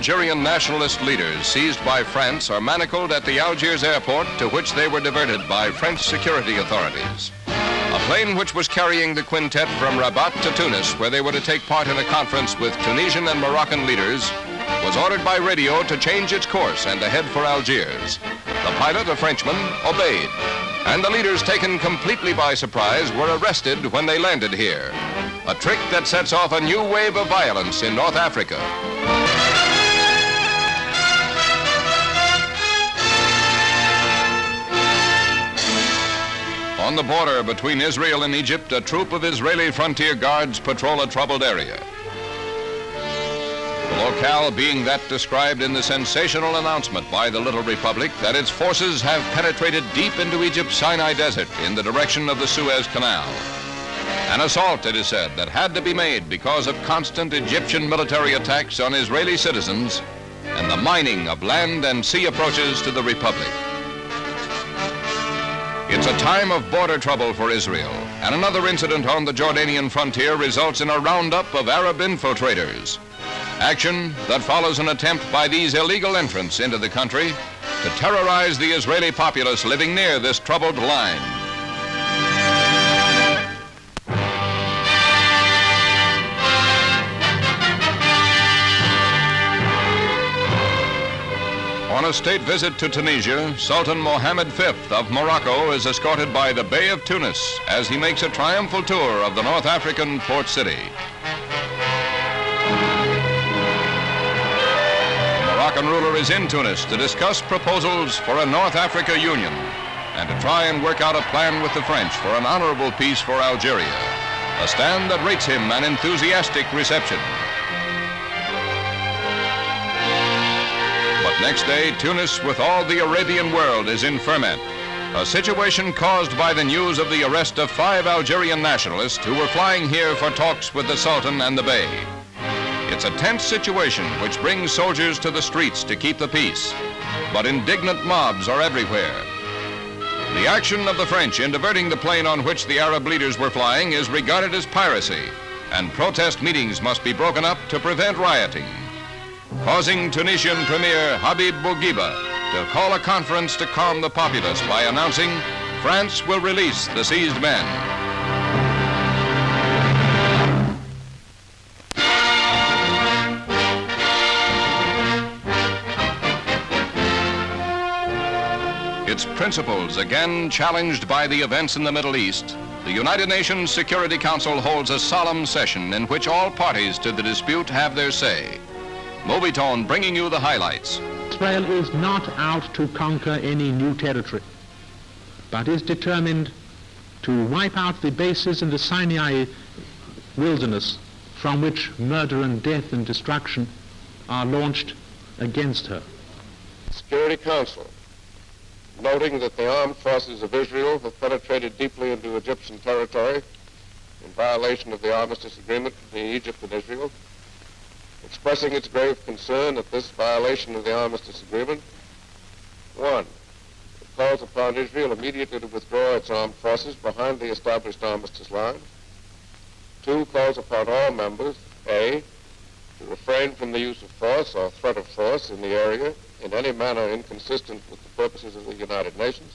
Algerian nationalist leaders seized by France are manacled at the Algiers airport, to which they were diverted by French security authorities. A plane which was carrying the quintet from Rabat to Tunis, where they were to take part in a conference with Tunisian and Moroccan leaders, was ordered by radio to change its course and to head for Algiers. The pilot, a Frenchman, obeyed, and the leaders, taken completely by surprise, were arrested when they landed here. A trick that sets off a new wave of violence in North Africa. On the border between Israel and Egypt, a troop of Israeli frontier guards patrol a troubled area. The locale being that described in the sensational announcement by the Little Republic that its forces have penetrated deep into Egypt's Sinai Desert in the direction of the Suez Canal. An assault, it is said, that had to be made because of constant Egyptian military attacks on Israeli citizens and the mining of land and sea approaches to the Republic. It's a time of border trouble for Israel, and another incident on the Jordanian frontier results in a roundup of Arab infiltrators. Action that follows an attempt by these illegal entrants into the country to terrorize the Israeli populace living near this troubled line. On a state visit to Tunisia, Sultan Mohammed V of Morocco is escorted by the Bey of Tunis as he makes a triumphal tour of the North African port city. The Moroccan ruler is in Tunis to discuss proposals for a North Africa union and to try and work out a plan with the French for an honorable peace for Algeria, a stand that rates him an enthusiastic reception. But next day, Tunis, with all the Arabian world, is in ferment, a situation caused by the news of the arrest of 5 Algerian nationalists who were flying here for talks with the Sultan and the Bey. It's a tense situation which brings soldiers to the streets to keep the peace, but indignant mobs are everywhere. The action of the French in diverting the plane on which the Arab leaders were flying is regarded as piracy, and protest meetings must be broken up to prevent rioting, causing Tunisian Premier Habib Bourguiba to call a conference to calm the populace by announcing France will release the seized men. Its principles again challenged by the events in the Middle East, the United Nations Security Council holds a solemn session in which all parties to the dispute have their say. Mobytone bringing you the highlights. Israel is not out to conquer any new territory, but is determined to wipe out the bases in the Sinai wilderness from which murder and death and destruction are launched against her. Security Council, noting that the armed forces of Israel have penetrated deeply into Egyptian territory in violation of the armistice agreement between Egypt and Israel, expressing its grave concern at this violation of the armistice agreement. 1, it calls upon Israel immediately to withdraw its armed forces behind the established armistice lines. 2, calls upon all members, A, to refrain from the use of force or threat of force in the area in any manner inconsistent with the purposes of the United Nations.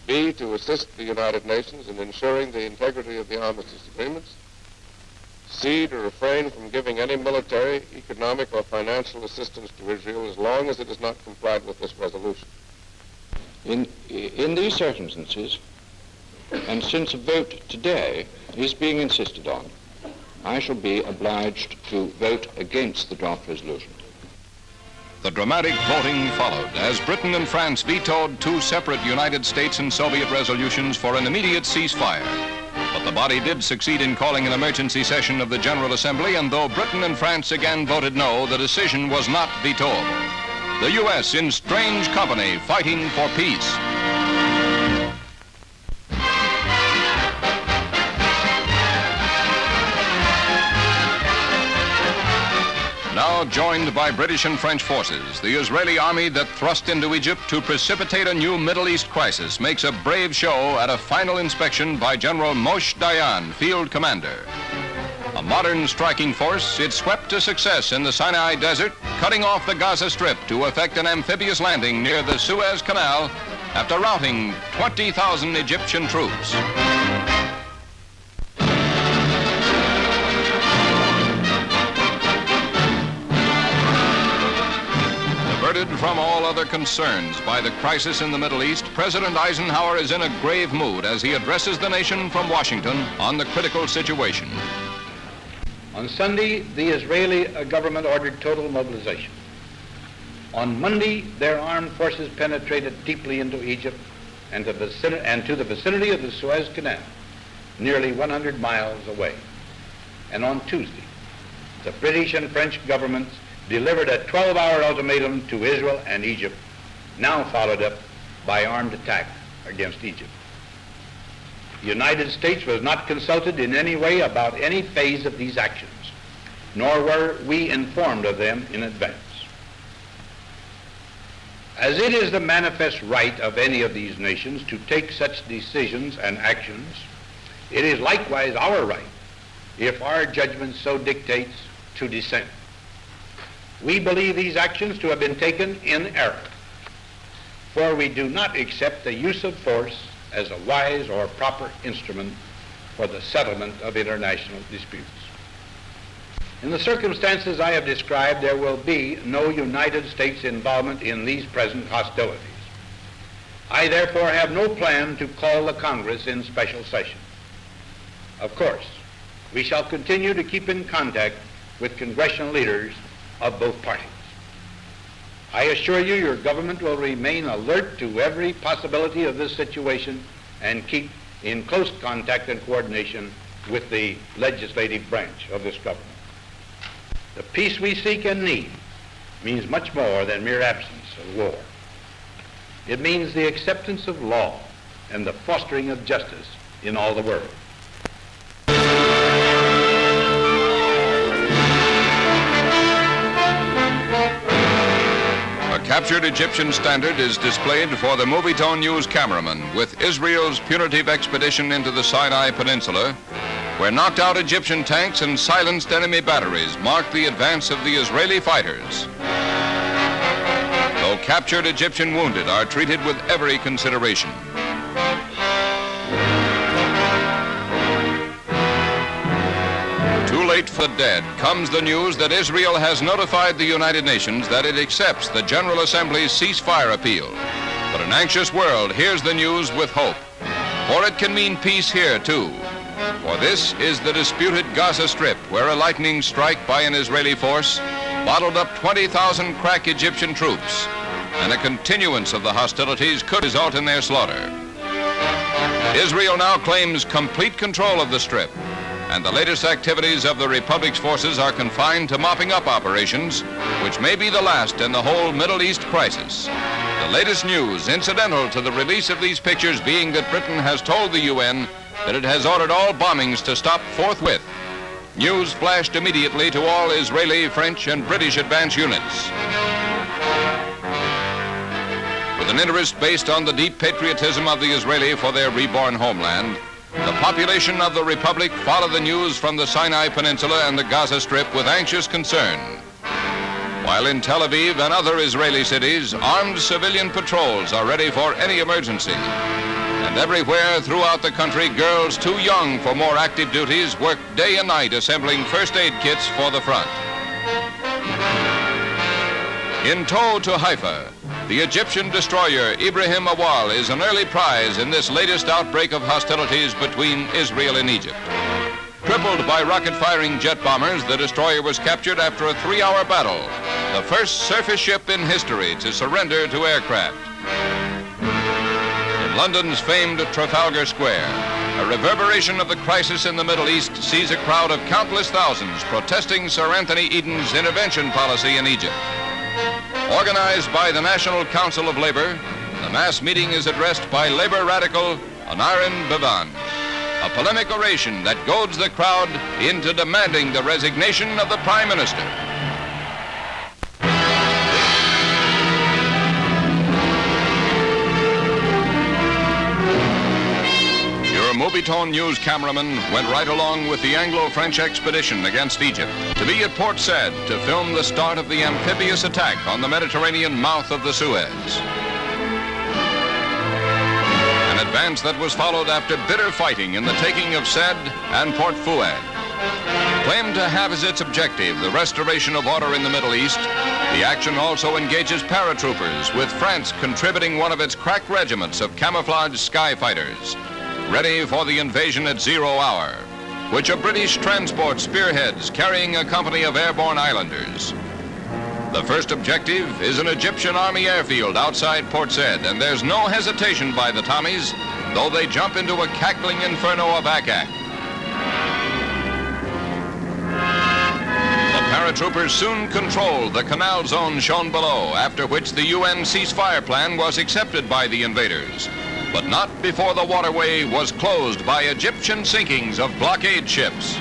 B, to assist the United Nations in ensuring the integrity of the armistice agreements. C, to refrain from giving any military, economic, or financial assistance to Israel as long as it has not complied with this resolution. In these circumstances, and since a vote today is being insisted on, I shall be obliged to vote against the draft resolution. The dramatic voting followed as Britain and France vetoed 2 separate United States and Soviet resolutions for an immediate ceasefire. But the body did succeed in calling an emergency session of the General Assembly, and though Britain and France again voted no, the decision was not vetoable. The U.S. in strange company fighting for peace. Now joined by British and French forces, the Israeli army that thrust into Egypt to precipitate a new Middle East crisis makes a brave show at a final inspection by General Moshe Dayan, field commander. A modern striking force, it swept to success in the Sinai Desert, cutting off the Gaza Strip to effect an amphibious landing near the Suez Canal after routing 20,000 Egyptian troops. Diverted from all other concerns by the crisis in the Middle East, President Eisenhower is in a grave mood as he addresses the nation from Washington on the critical situation. On Sunday, the Israeli government ordered total mobilization. On Monday, their armed forces penetrated deeply into Egypt and to the vicinity of the Suez Canal, nearly 100 miles away. And on Tuesday, the British and French governments delivered a 12-hour ultimatum to Israel and Egypt, now followed up by armed attack against Egypt. The United States was not consulted in any way about any phase of these actions, nor were we informed of them in advance. As it is the manifest right of any of these nations to take such decisions and actions, it is likewise our right, if our judgment so dictates, to dissent. We believe these actions to have been taken in error, for we do not accept the use of force as a wise or proper instrument for the settlement of international disputes. In the circumstances I have described, there will be no United States involvement in these present hostilities. I therefore have no plan to call the Congress in special session. Of course, we shall continue to keep in contact with congressional leaders of both parties. I assure you your government will remain alert to every possibility of this situation and keep in close contact and coordination with the legislative branch of this government. The peace we seek and need means much more than mere absence of war. It means the acceptance of law and the fostering of justice in all the world. A captured Egyptian standard is displayed for the Movietone News cameraman with Israel's punitive expedition into the Sinai Peninsula, where knocked out Egyptian tanks and silenced enemy batteries marked the advance of the Israeli fighters. Though captured Egyptian wounded are treated with every consideration. Too late for the dead comes the news that Israel has notified the United Nations that it accepts the General Assembly's ceasefire appeal. But an anxious world hears the news with hope, for it can mean peace here too. For this is the disputed Gaza Strip, where a lightning strike by an Israeli force bottled up 20,000 crack Egyptian troops, and a continuance of the hostilities could result in their slaughter. Israel now claims complete control of the Strip, and the latest activities of the Republic's forces are confined to mopping up operations, which may be the last in the whole Middle East crisis. The latest news incidental to the release of these pictures being that Britain has told the UN that it has ordered all bombings to stop forthwith. News flashed immediately to all Israeli, French, and British advance units. With an interest based on the deep patriotism of the Israeli for their reborn homeland, the population of the Republic follow the news from the Sinai Peninsula and the Gaza Strip with anxious concern. While in Tel Aviv and other Israeli cities, armed civilian patrols are ready for any emergency. And everywhere throughout the country, girls too young for more active duties work day and night assembling first aid kits for the front. In tow to Haifa, the Egyptian destroyer Ibrahim Awal is an early prize in this latest outbreak of hostilities between Israel and Egypt. Crippled by rocket-firing jet bombers, the destroyer was captured after a 3-hour battle, the first surface ship in history to surrender to aircraft. In London's famed Trafalgar Square, a reverberation of the crisis in the Middle East sees a crowd of countless thousands protesting Sir Anthony Eden's intervention policy in Egypt. Organized by the National Council of Labor, the mass meeting is addressed by labor radical Anarin Bivan, a polemic oration that goads the crowd into demanding the resignation of the Prime Minister. Your Hobbiton news cameraman went right along with the Anglo-French expedition against Egypt to be at Port Said to film the start of the amphibious attack on the Mediterranean mouth of the Suez. An advance that was followed after bitter fighting in the taking of Said and Port Fouad. Claimed to have as its objective the restoration of order in the Middle East, the action also engages paratroopers, with France contributing one of its crack regiments of camouflage sky fighters, ready for the invasion at 0 hour, which a British transport spearheads carrying a company of airborne islanders. The first objective is an Egyptian army airfield outside Port Said, and there's no hesitation by the Tommies, though they jump into a cackling inferno of ack-ack. Paratroopers soon controlled the canal zone shown below, after which the UN ceasefire plan was accepted by the invaders, but not before the waterway was closed by Egyptian sinkings of blockade ships.